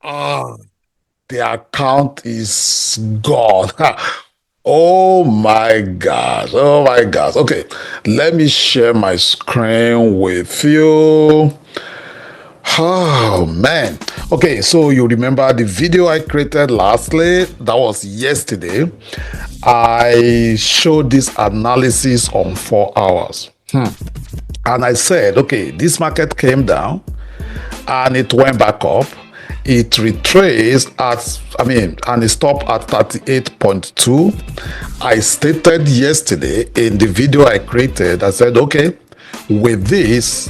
Ah, the account is gone. Oh my gosh. Oh my gosh. Okay, let me share my screen with you. Oh man. Okay, so you remember the video I created lastly? That was yesterday. I showed this analysis on 4 hours. And I said, okay, this market came down and it went back up. It retraced and it stopped at 38.2. I stated yesterday in the video I created, I said, okay, with this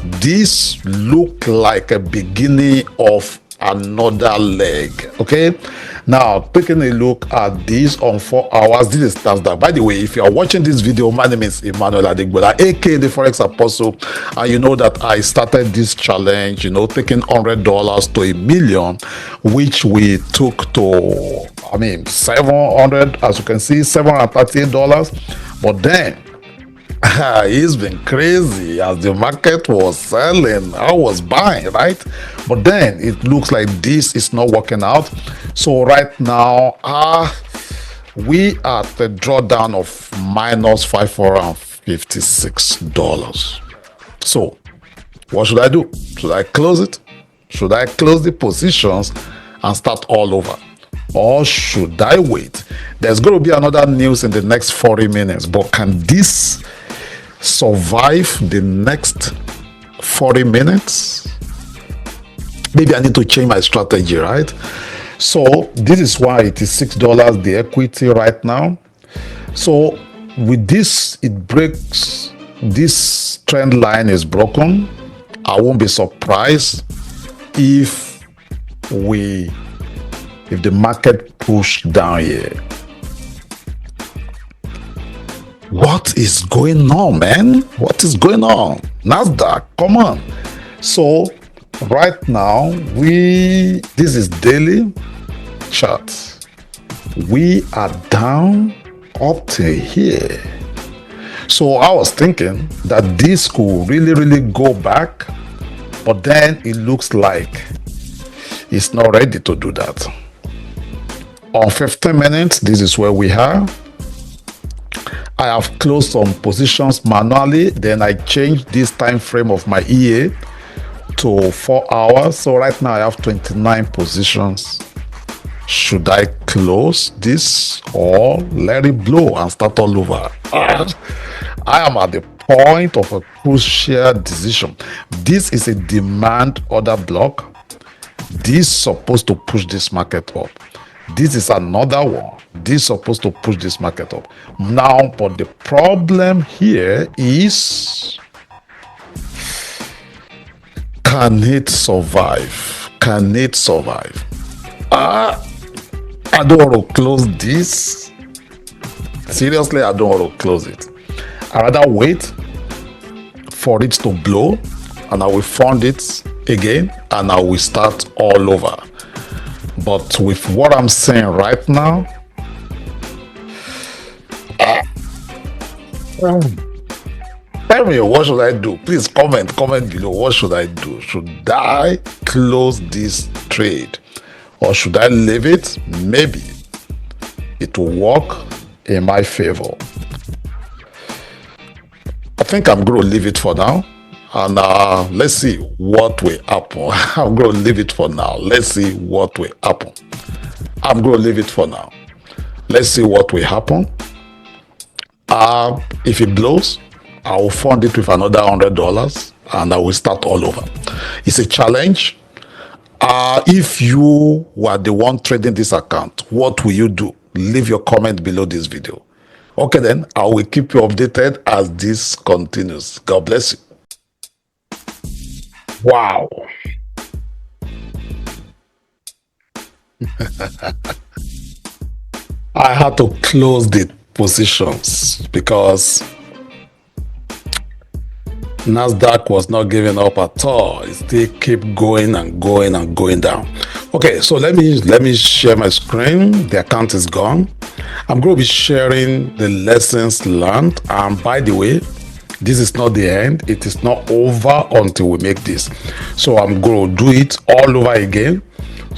look like a beginning of another leg. Okay, now taking a look at this on 4 hours, this is Nasdaq. By the way, if you are watching this video, my name is Emmanuel Adigbola, aka the Forex Apostle, and you know that I started this challenge, taking $100 to a million, which we took to 700, as you can see, $738. But then it's been crazy as the market was selling. I was buying, right? But then it looks like this is not working out. So right now, we are at the drawdown of minus $556. So what should I do? Should I close it? Should I close the positions and start all over? Or should I wait? There's going to be another news in the next 40 minutes, but can this survive the next 40 minutes? Maybe I need to change my strategy, right? So this is why it is $6 the equity right now. So with this, it breaks, this trend line is broken. I won't be surprised if the market push down here. What is going on, man? What is going on? Nasdaq, come on. So right now, this is daily chart. We are down up to here. So I was thinking that this could really go back, but then it looks like it's not ready to do that. On 15 minutes, this is where we are. I have closed some positions manually, then I changed this time frame of my EA to 4 hours. So right now I have 29 positions. Should I close this or let it blow and start all over? I am at the point of a crucial decision. This is a demand order block. This is supposed to push this market up. This is another one. This is supposed to push this market up. Now, but the problem here is, can it survive? Can it survive? I don't want to close this. Seriously, I don't want to close it. I rather wait for it to blow and I will fund it again and I will start all over. But with what I'm saying right now, tell me, what should I do? Please comment below. What should I do? Should I close this trade or should I leave it? Maybe it will work in my favor. I think I'm going to leave it for now. And let's see what will happen. I'm going to leave it for now. Let's see what will happen. I'm going to leave it for now. Let's see what will happen. If it blows, I will fund it with another $100 and I will start all over. It's a challenge. If you were the one trading this account, what will you do? Leave your comment below this video. Okay then, I will keep you updated as this continues. God bless you. Wow. I had to close the positions because Nasdaq was not giving up at all. It still kept going and going and going down. Okay, so let me share my screen. The account is gone. I'm going to be sharing the lessons learned. And by the way, this is not the end. It is not over until we make this. So I'm going to do it all over again.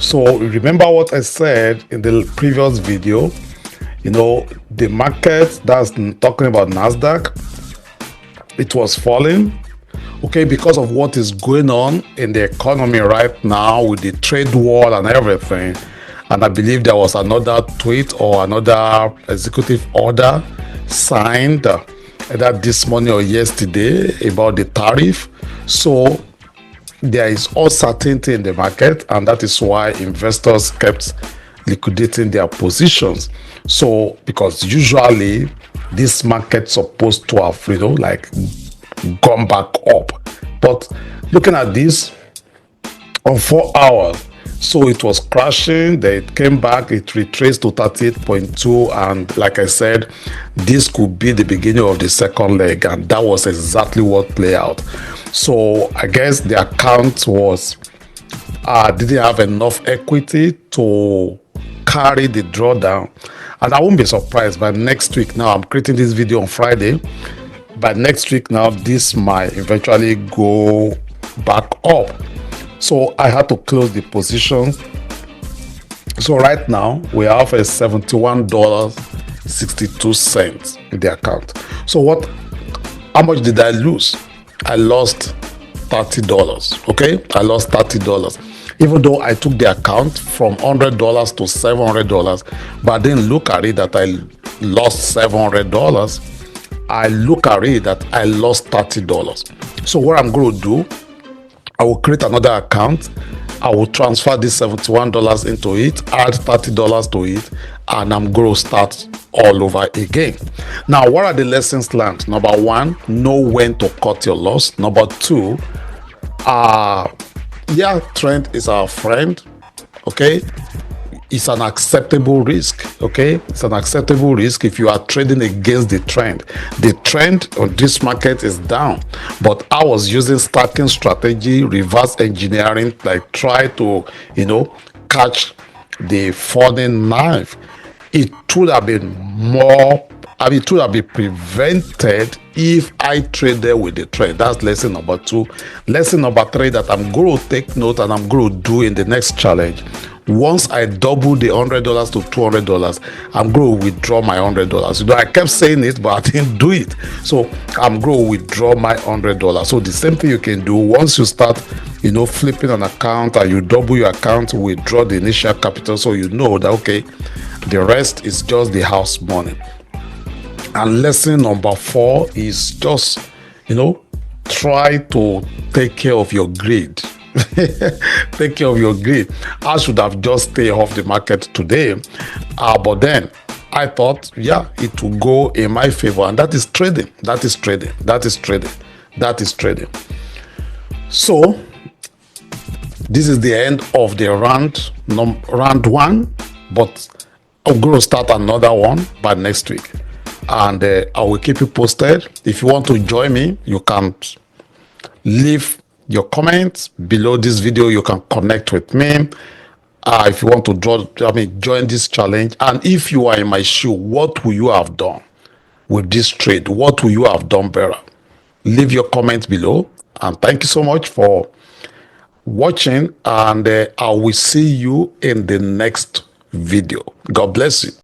So remember what I said in the previous video, the market, that's talking about Nasdaq, it was falling, okay, because of what is going on in the economy right now with the trade war and everything. And I believe there was another tweet or another executive order signed either this morning or yesterday about the tariff. So there is uncertainty in the market, and that is why investors kept liquidating their positions. So because usually this market's supposed to have like gone back up, but looking at this on 4 hours, so it was crashing, then it came back, it retraced to 38.2, and like I said, this could be the beginning of the second leg, and that was exactly what played out. So I guess the account was didn't have enough equity to carry the drawdown, and I won't be surprised by next week. Now I'm creating this video on Friday. By next week now, this might eventually go back up. So I had to close the position. So right now we have a $71.62 in the account. So how much did I lose? I lost $30. Okay, I lost $30, even though I took the account from $100 to $700, but I didn't look at it that I lost $700. I look at it that I lost $30. So what I'm going to do, I will create another account. I will transfer this $71 into it, add $30 to it, and I'm going to start all over again. Now, what are the lessons learned? Number one, know when to cut your loss. Number two, trend is our friend. Okay, it's an acceptable risk. Okay, it's an acceptable risk if you are trading against the trend. The trend on this market is down, but I was using stacking strategy, reverse engineering, like try to catch the falling knife. It would have been it would have been prevented if I traded with the trend. That's lesson number two. Lesson number three that I'm going to take note and I'm going to do in the next challenge. Once I double the $100 to $200, I'm going to withdraw my $100. I kept saying it, but I didn't do it. So I'm going to withdraw my $100. So the same thing you can do once you start, flipping an account and you double your account, withdraw the initial capital, so you know that okay, the rest is just the house money. And lesson number four is just, try to take care of your greed. Take care of your greed. I should have just stayed off the market today, but then I thought, it will go in my favor, and that is trading. That is trading. That is trading. That is trading. So this is the end of the round one, but I'm going to start another one by next week, and I will keep you posted. If you want to join me, you can leave your comments below this video. You can connect with me if you want to join this challenge. And if you are in my shoe, what will you have done with this trade? What will you have done better? Leave your comments below, and thank you so much for watching, and I will see you in the next video. God bless you.